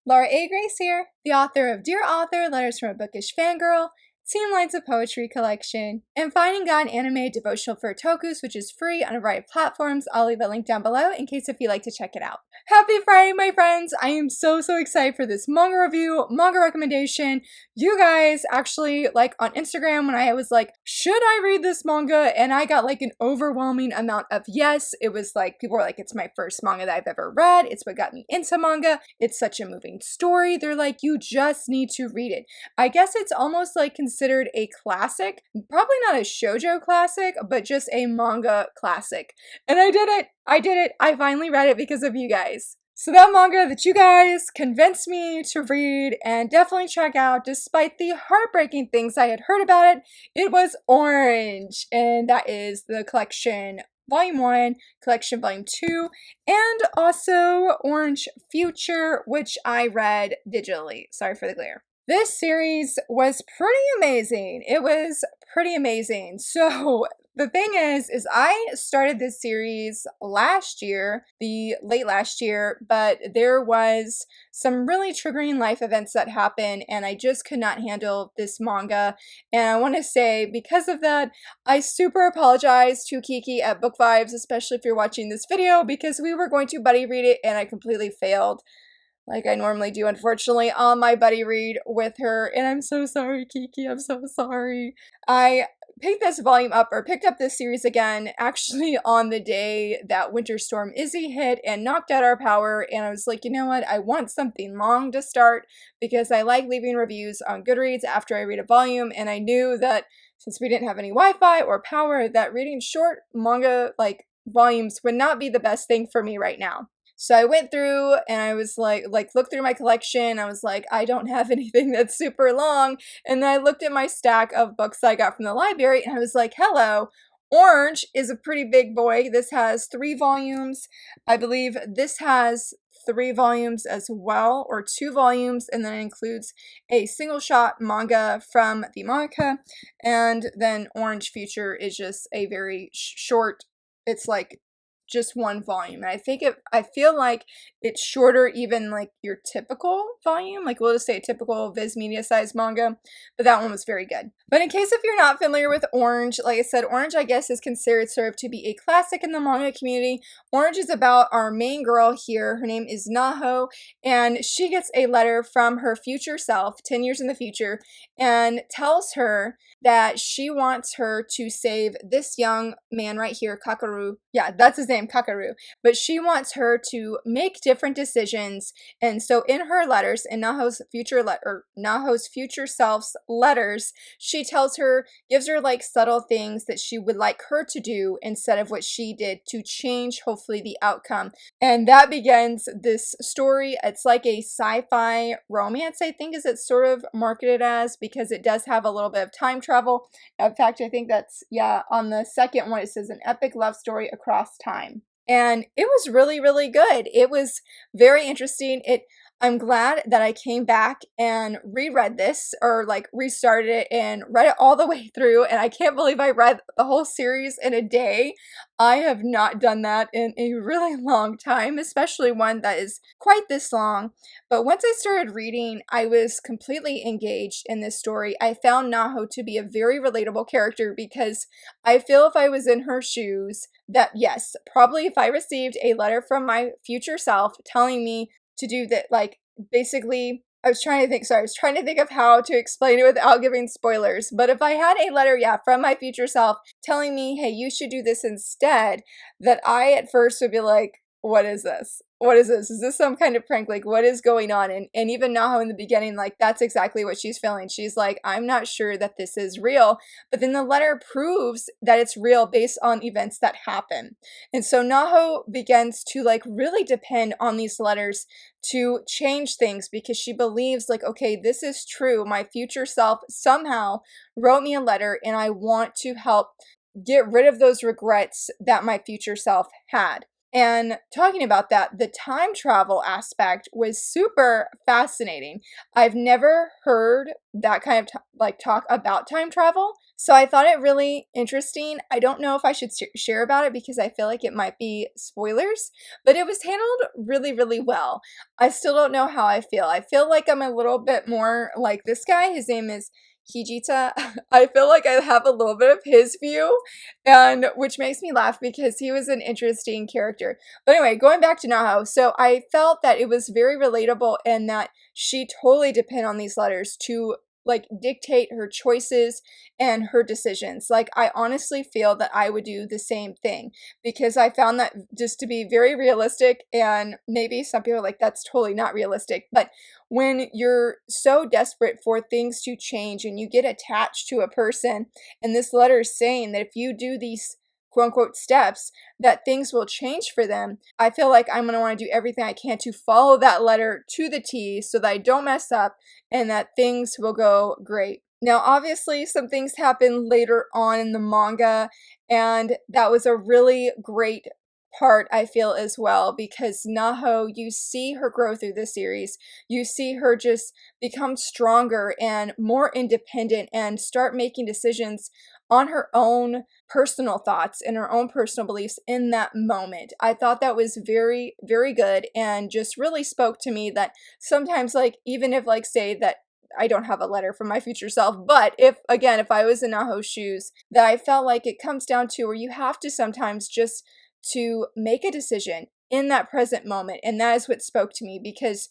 Laura A. Grace here, the author of Dear Author, Letters from a Bookish Fangirl, Teen Lines of Poetry Collection, and Finding God Anime Devotional for Otakus, which is free on a variety of platforms. I'll leave a link down below in case if you'd like to check it out. Happy Friday, my friends! I am so excited for this manga review, manga recommendation. You guys actually, on Instagram, when I was like, should I read this manga? And I got an overwhelming amount of yes. It was people were like, it's my first manga that I've ever read. It's what got me into manga. It's such a moving story. They're like, you just need to read it. I guess it's almost considered a classic. Probably not a shoujo classic, but just a manga classic. And I did it. I finally read it because of you guys. So that manga that you guys convinced me to read and definitely check out, despite the heartbreaking things I had heard about it was Orange. And that is the collection Volume 1, Collection Volume 2, and also Orange Future, which I read digitally. Sorry for the glare. This series was pretty amazing. It was pretty amazing. So the thing is I started this series last year, late last year, but there was some really triggering life events that happened and I just could not handle this manga. And I want to say because of that, I super apologize to Kiki at Book Vibes, especially if you're watching this video, because we were going to buddy read it and I completely failed. Like I normally do, unfortunately, on my buddy read with her. And I'm so sorry, Kiki. I'm so sorry. I picked up this series again, actually on the day that Winter Storm Izzy hit and knocked out our power. And I was like, you know what? I want something long to start because I like leaving reviews on Goodreads after I read a volume. And I knew that since we didn't have any Wi-Fi or power, that reading short manga volumes would not be the best thing for me right now. So I went through and I was looked through my collection. I was like, I don't have anything that's super long. And then I looked at my stack of books I got from the library and I was like, hello, Orange is a pretty big boy. This has 3 volumes. I believe this has 3 volumes as well, or 2 volumes, and then it includes a single shot manga from the mangaka. And then Orange Future is just a very short, it's just 1 volume. And I feel like it's shorter even your typical volume, we'll just say a typical Viz Media size manga, but that one was very good. But in case if you're not familiar with Orange, like I said, Orange I guess is considered to be a classic in the manga community. Orange is about our main girl here. Her name is Naho, and she gets a letter from her future self, 10 years in the future, and tells her that she wants her to save this young man right here, Kakaroo. Yeah, that's his name, Kakaroo. But she wants her to make different decisions. And so in her letters, in Naho's future self's letters, she tells her, gives her subtle things that she would like her to do instead of what she did to change, hopefully, the outcome. And that begins this story. It's like a sci-fi romance, I think, is it sort of marketed as, because it does have a little bit of time travel. In fact, I think that's, yeah, on the second one, it says an epic love story across time. And it was really good. It was very interesting. I'm glad that I came back and reread this, or restarted it and read it all the way through, and I can't believe I read the whole series in a day. I have not done that in a really long time, especially one that is quite this long. But once I started reading, I was completely engaged in this story. I found Naho to be a very relatable character because I feel if I was in her shoes, that yes, probably if I received a letter from my future self telling me to do that, basically, I was trying to think of how to explain it without giving spoilers. But if I had a letter, from my future self telling me, hey, you should do this instead, that I at first would be like, what is this? What is this? Is this some kind of prank? What is going on? And even Naho in the beginning, that's exactly what she's feeling. She's like, I'm not sure that this is real. But then the letter proves that it's real based on events that happen. And so Naho begins to really depend on these letters to change things because she believes okay, this is true. My future self somehow wrote me a letter and I want to help get rid of those regrets that my future self had. And talking about that, the time travel aspect was super fascinating. I've never heard that kind of talk about time travel. So I thought it really interesting. I don't know if I should share about it because I feel like it might be spoilers, but it was handled really, really well. I still don't know how I feel. I feel like I'm a little bit more like this guy. His name is Hijita. I feel like I have a little bit of his view, and which makes me laugh because he was an interesting character. But anyway, going back to Naho, so I felt that it was very relatable and that she totally depended on these letters to like dictate her choices and her decisions. Like, I honestly feel that I would do the same thing because I found that just to be very realistic. And maybe some people are like, that's totally not realistic. But when you're so desperate for things to change and you get attached to a person, and this letter is saying that if you do these quote unquote steps, that things will change for them, I feel like I'm going to want to do everything I can to follow that letter to the T so that I don't mess up and that things will go great. Now, obviously, some things happen later on in the manga, and that was a really great part, I feel, as well, because Naho, you see her grow through the series. You see her just become stronger and more independent and start making decisions on her own personal thoughts and her own personal beliefs in that moment. I thought that was very, very good and just really spoke to me that sometimes, like, even if, like, say that I don't have a letter from my future self, but if, again, if I was in Naho's shoes, that I felt like it comes down to where you have to sometimes just to make a decision in that present moment. And that is what spoke to me because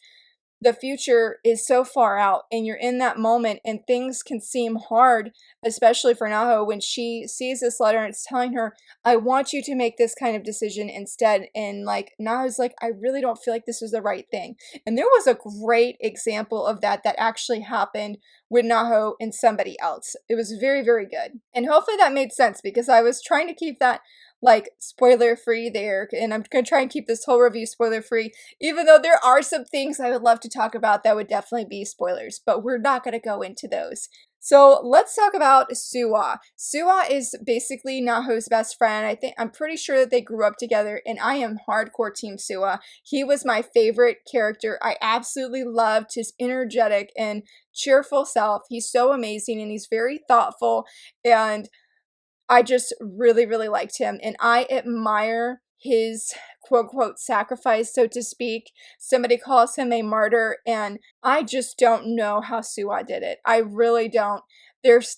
the future is so far out and you're in that moment and things can seem hard, especially for Naho when she sees this letter and it's telling her, I want you to make this kind of decision instead. And like Naho's like, I really don't feel like this was the right thing. And there was a great example of that actually happened with Naho and somebody else. It was very, very good. And hopefully that made sense because I was trying to keep that like spoiler free there, and I'm gonna try and keep this whole review spoiler free, even though there are some things I would love to talk about that would definitely be spoilers, but we're not gonna go into those. So let's talk about Suwa. Suwa is basically Naho's best friend. I'm pretty sure that they grew up together, and I am hardcore team Suwa. He was my favorite character. I absolutely loved his energetic and cheerful self. He's so amazing and he's very thoughtful, and I just really, really liked him, and I admire his quote unquote sacrifice, so to speak. Somebody calls him a martyr, and I just don't know how Suwa did it. I really don't. There's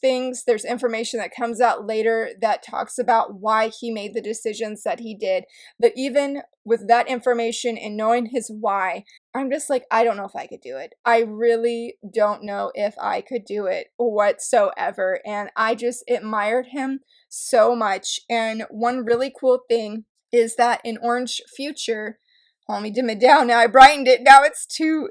information that comes out later that talks about why he made the decisions that he did. But even with that information and knowing his why, I'm just like, I don't know if I could do it. I really don't know if I could do it whatsoever. And I just admired him so much. And one really cool thing is that in Orange Future, let me dim it down now. I brightened it. Now it's too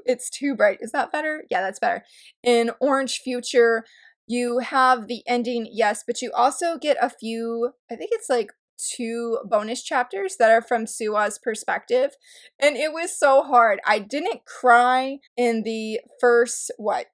bright. Is that better? Yeah, that's better. In Orange Future, you have the ending, yes, but you also get a few, I think it's like 2 bonus chapters that are from Suwa's perspective. And it was so hard. I didn't cry in the first,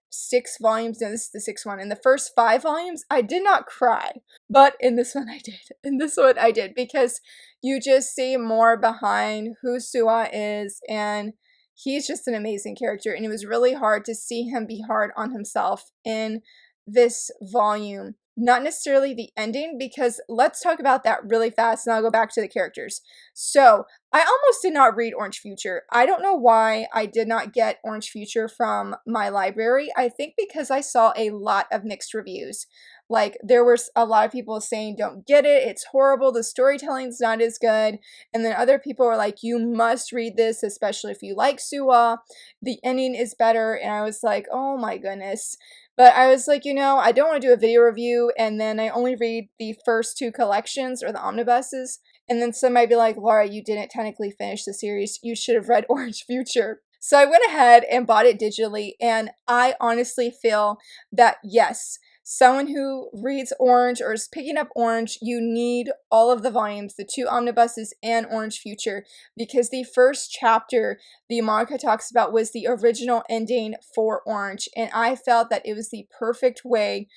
6 volumes? No, this is the 6th one. In the first 5 volumes, I did not cry. But in this one, I did. In this one, I did because you just see more behind who Suwa is, and he's just an amazing character. And it was really hard to see him be hard on himself in this volume. Not necessarily the ending, because let's talk about that really fast and I'll go back to the characters. So I almost did not read Orange Future. I don't know why I did not get Orange Future from my library. I think because I saw a lot of mixed reviews. Like, there were a lot of people saying, don't get it, it's horrible, the storytelling's not as good. And then other people were like, you must read this, especially if you like Suwa. The ending is better. And I was like, oh my goodness. But I was like, I don't want to do a video review, and then I only read the first 2 collections or the omnibuses. And then somebody be like, Laura, you didn't technically finish the series. You should have read Orange Future. So I went ahead and bought it digitally, and I honestly feel that, yes, someone who reads Orange or is picking up Orange, you need all of the volumes, the 2 omnibuses and Orange Future, because the first chapter the manga talks about was the original ending for Orange, and I felt that it was the perfect way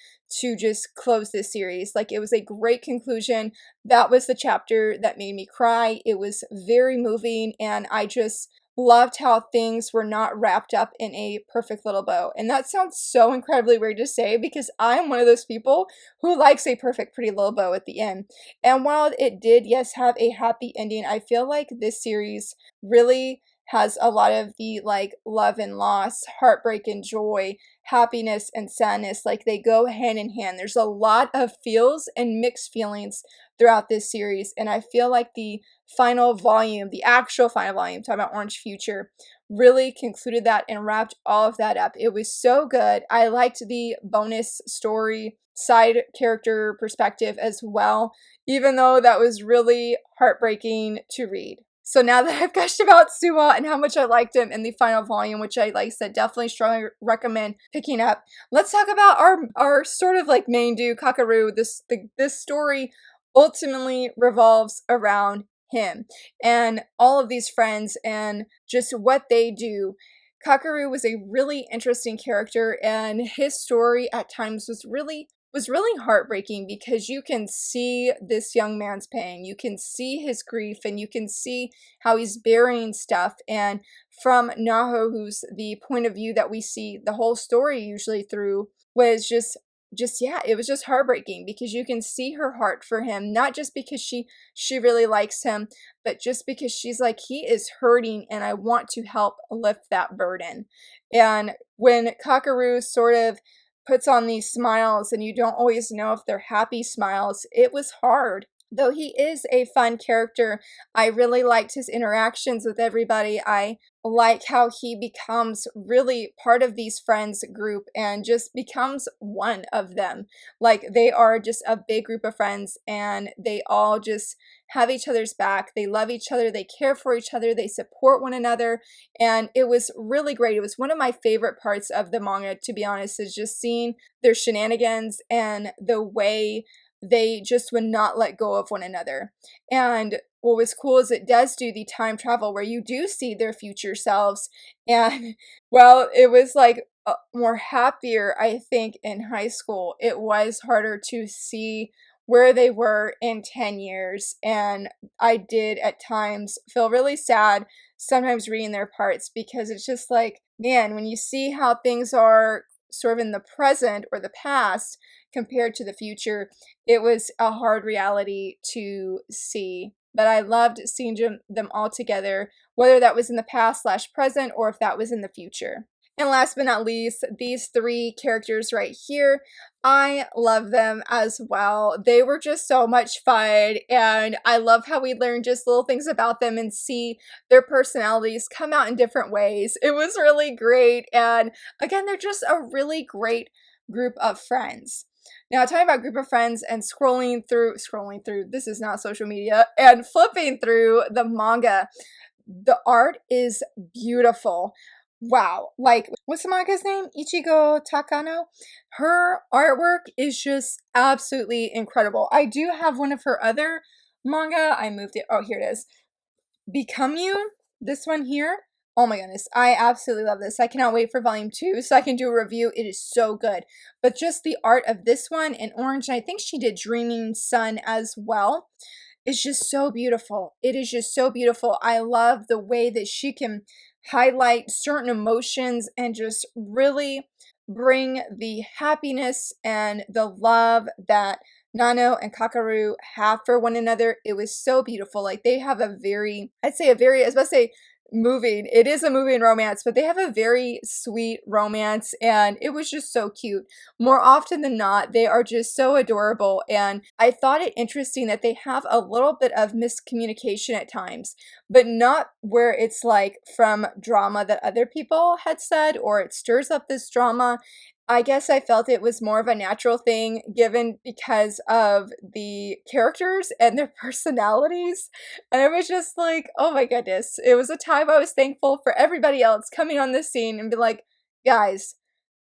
to just close this series. Like, it was a great conclusion. That was the chapter that made me cry. It was very moving, and I just loved how things were not wrapped up in a perfect little bow. And that sounds so incredibly weird to say because I'm one of those people who likes a perfect pretty little bow at the end. And while it did, yes, have a happy ending, I feel like this series really has a lot of the like love and loss, heartbreak and joy, happiness and sadness. Like they go hand in hand. There's a lot of feels and mixed feelings throughout this series. And I feel like the final volume, the actual final volume, talking about Orange Future, really concluded that and wrapped all of that up. It was so good. I liked the bonus story side character perspective as well, even though that was really heartbreaking to read. So now that I've gushed about Suwa and how much I liked him in the final volume, which I, like I said, definitely strongly recommend picking up, let's talk about our sort of like main dude, Kakaroo. This story ultimately revolves around him and all of these friends and just what they do. Kakaroo was a really interesting character, and his story at times was really heartbreaking because you can see this young man's pain. You can see his grief and you can see how he's burying stuff. And from Naho, who's the point of view that we see the whole story usually through, was just yeah, it was just heartbreaking because you can see her heart for him, not just because she really likes him, but just because she's like, he is hurting and I want to help lift that burden. And when Kakaroo sort of puts on these smiles and you don't always know if they're happy smiles, it was hard. Though he is a fun character, I really liked his interactions with everybody. I like how he becomes really part of these friends group and just becomes one of them. Like they are just a big group of friends and they all just have each other's back. They love each other, they care for each other, they support one another, and it was really great. It was one of my favorite parts of the manga, to be honest, is just seeing their shenanigans and the way they just would not let go of one another. And what was cool is it does do the time travel where you do see their future selves. And well, it was like more happier, I think, in high school. It was harder to see where they were in 10 years. And I did at times feel really sad sometimes reading their parts because it's just like, man, when you see how things are sort of in the present or the past compared to the future, it was a hard reality to see. But I loved seeing them all together, whether that was in the past/present or if that was in the future. And last but not least, these three characters right here, I love them as well. They were just so much fun, and I love how we learn just little things about them and see their personalities come out in different ways. It was really great, and again, they're just a really great group of friends. Now, talking about group of friends and scrolling through, this is not social media, and flipping through the manga, the art is beautiful. Wow. Like, what's the manga's name? Ichigo Takano? Her artwork is just absolutely incredible. I do have one of her other manga. I moved it. Oh, here it is. Become You. This one here. Oh my goodness. I absolutely love this. I cannot wait for volume 2 so I can do a review. It is so good. But just the art of this one in orange, and I think she did Dreaming Sun as well. It's just so beautiful. It is just so beautiful. I love the way that she can highlight certain emotions and just really bring the happiness and the love that Nano and Kakaroo have for one another. It was so beautiful. Like they have a very, I was about to say moving. It is a moving romance, but they have a very sweet romance and it was just so cute. More often than not, they are just so adorable, and I thought it interesting that they have a little bit of miscommunication at times, but not where it's like from drama that other people had said or it stirs up this drama. I guess I felt it was more of a natural thing given because of the characters and their personalities. And it was just like, oh my goodness. It was a time I was thankful for everybody else coming on this scene and be like, guys,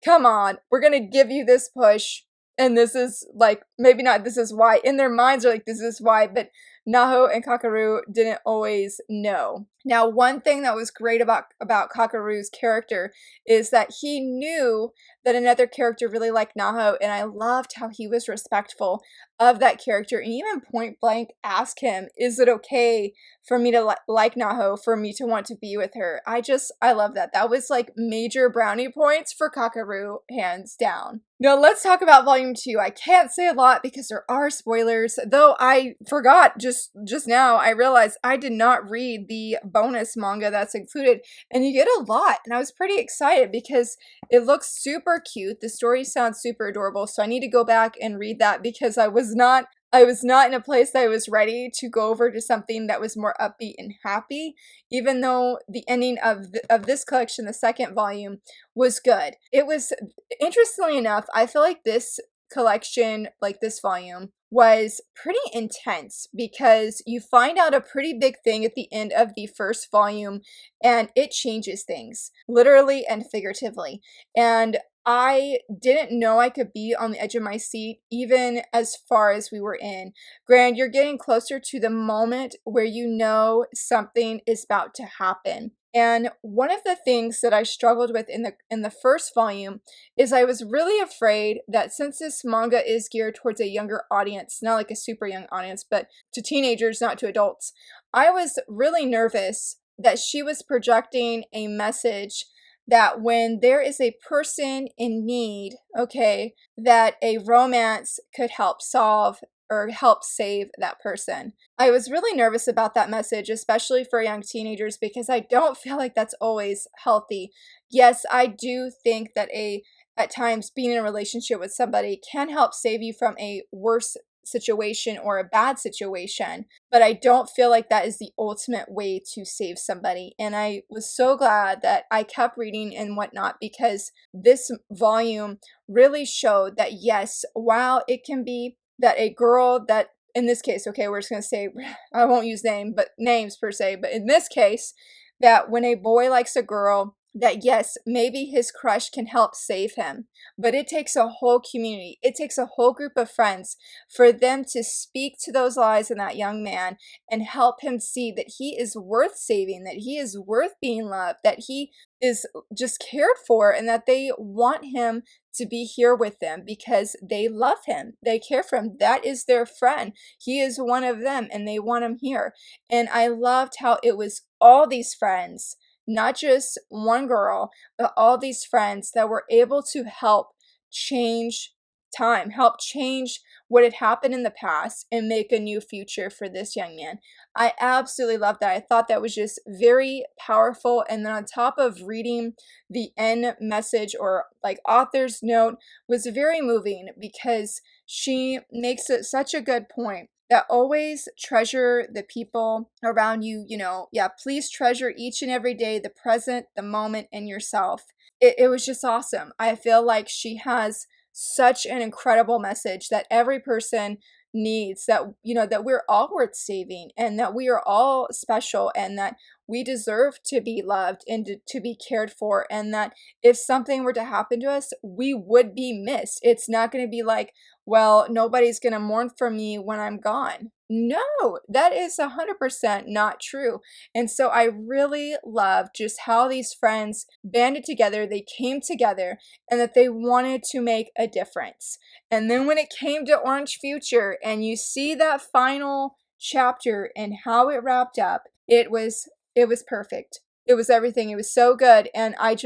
come on, we're gonna give you this push. And this is like, maybe not this is why. In their minds are like, this is why, but Naho and Kakaroo didn't always know. Now, one thing that was great about Kakaroo's character is that he knew that another character really liked Naho, and I loved how he was respectful of that character, and even point blank ask him, is it okay for me to like Naho, for me to want to be with her? I love that. That was like major brownie points for Kakaroo, hands down. Now let's talk about volume 2. I can't say a lot because there are spoilers, though I forgot just now, I realized I did not read the bonus manga that's included, and you get a lot, and I was pretty excited because it looks super cute. The story sounds super adorable, so I need to go back and read that because I was not in a place that I was ready to go over to something that was more upbeat and happy, even though the ending of this collection, the second volume, was good. It was, interestingly enough, I feel like this collection, like this volume, was pretty intense because you find out a pretty big thing at the end of the first volume, and it changes things, literally and figuratively. And I didn't know I could be on the edge of my seat even as far as we were in. Granted, you're getting closer to the moment where you know something is about to happen. And one of the things that I struggled with in the first volume is I was really afraid that since this manga is geared towards a younger audience, not like a super young audience, but to teenagers, not to adults, I was really nervous that she was projecting a message that when there is a person in need, okay, that a romance could help solve or help save that person. I was really nervous about that message, especially for young teenagers, because I don't feel like that's always healthy. Yes, I do think that at times being in a relationship with somebody can help save you from a worse situation or a bad situation, but I don't feel like that is the ultimate way to save somebody. And I was so glad that I kept reading and whatnot, because this volume really showed that yes, while it can be that a girl that, in this case, okay, we're just gonna say, I won't use names per se, but in this case, that when a boy likes a girl, that yes, maybe his crush can help save him, but it takes a whole community, it takes a whole group of friends for them to speak to those lies in that young man and help him see that he is worth saving, that he is worth being loved, that he is just cared for, and that they want him to be here with them because they love him, they care for him, that is their friend, he is one of them, and they want him here. And I loved how it was all these friends, not just one girl, but all these friends that were able to help change help change what had happened in the past and make a new future for this young man. I absolutely loved that. I thought that was just very powerful. And then on top of reading the end message, or like author's note, was very moving because she makes it such a good point that always treasure the people around you, yeah, please treasure each and every day, the present, the moment, and yourself. It was just awesome. I feel like she has such an incredible message that every person needs, that that we're all worth saving, and that we are all special, and that we deserve to be loved and to be cared for, and that if something were to happen to us, we would be missed. It's not going to be like, well, nobody's going to mourn for me when I'm gone. No, that is 100% not true. And so I really love just how these friends banded together, they came together, and that they wanted to make a difference. And then when it came to Orange Future and you see that final chapter and how it wrapped up, it was perfect. It was everything. It was so good, and I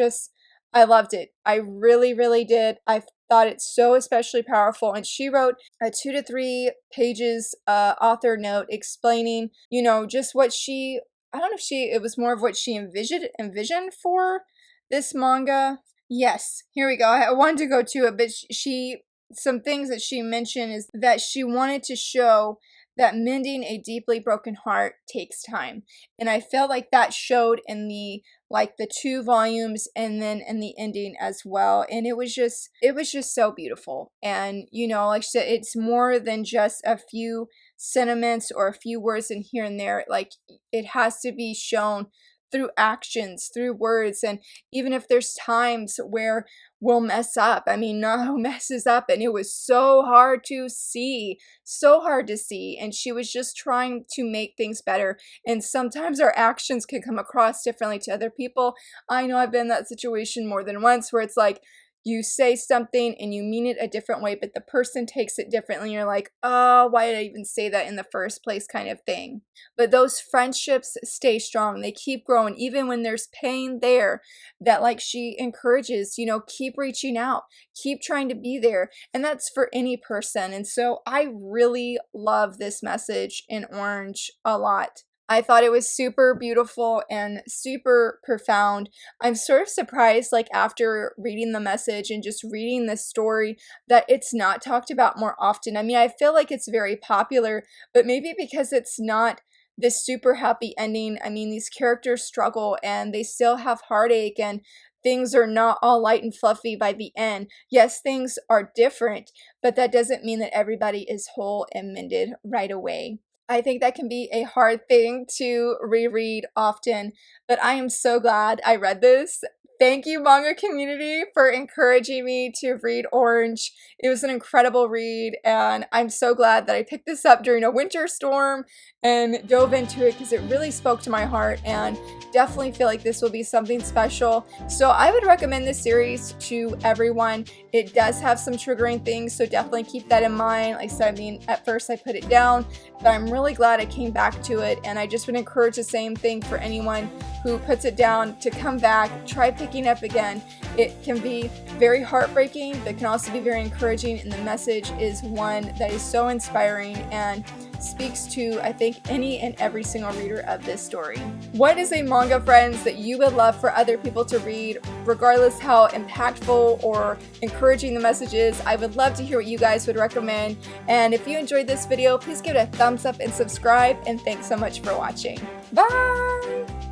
loved it. I really, really did. I thought it's so especially powerful. And she wrote a 2 to 3 pages author note explaining, just what she, I don't know if it was more of what she envisioned for this manga. Yes, here we go. I wanted to go to it, but some things that she mentioned is that she wanted to show that mending a deeply broken heart takes time. And I felt like that showed in the 2 volumes, and then in the ending as well. And it was just so beautiful. And like I said, it's more than just a few sentiments or a few words in here and there. Like, it has to be shown through actions, through words. And even if there's times where we'll mess up, I mean, Naho messes up, and it was so hard to see, and she was just trying to make things better. And sometimes our actions can come across differently to other people. I know I've been in that situation more than once, where it's like, you say something and you mean it a different way, but the person takes it differently. You're like, oh, why did I even say that in the first place, kind of thing. But those friendships stay strong. They keep growing, even when there's pain there, that like she encourages, you know, keep reaching out, keep trying to be there. And that's for any person. And so I really love this message in Orange a lot. I thought it was super beautiful and super profound. I'm sort of surprised, like after reading the message and just reading this story, that it's not talked about more often. I mean, I feel like it's very popular, but maybe because it's not this super happy ending. I mean, these characters struggle and they still have heartache, and things are not all light and fluffy by the end. Yes, things are different, but that doesn't mean that everybody is whole and mended right away. I think that can be a hard thing to reread often, but I am so glad I read this. Thank you, manga community, for encouraging me to read Orange. It was an incredible read, and I'm so glad that I picked this up during a winter storm and dove into it because it really spoke to my heart, and definitely feel like this will be something special. So I would recommend this series to everyone. It does have some triggering things, so definitely keep that in mind. Like I said, I mean, at first I put it down, but I'm really glad I came back to it, and I just would encourage the same thing for anyone who puts it down to come back, try picking up again. It can be very heartbreaking, but can also be very encouraging, and the message is one that is so inspiring and speaks to, I think, any and every single reader of this story. What is a manga, friends, that you would love for other people to read, regardless how impactful or encouraging the message is? I would love to hear what you guys would recommend, and if you enjoyed this video, please give it a thumbs up and subscribe, and thanks so much for watching. Bye!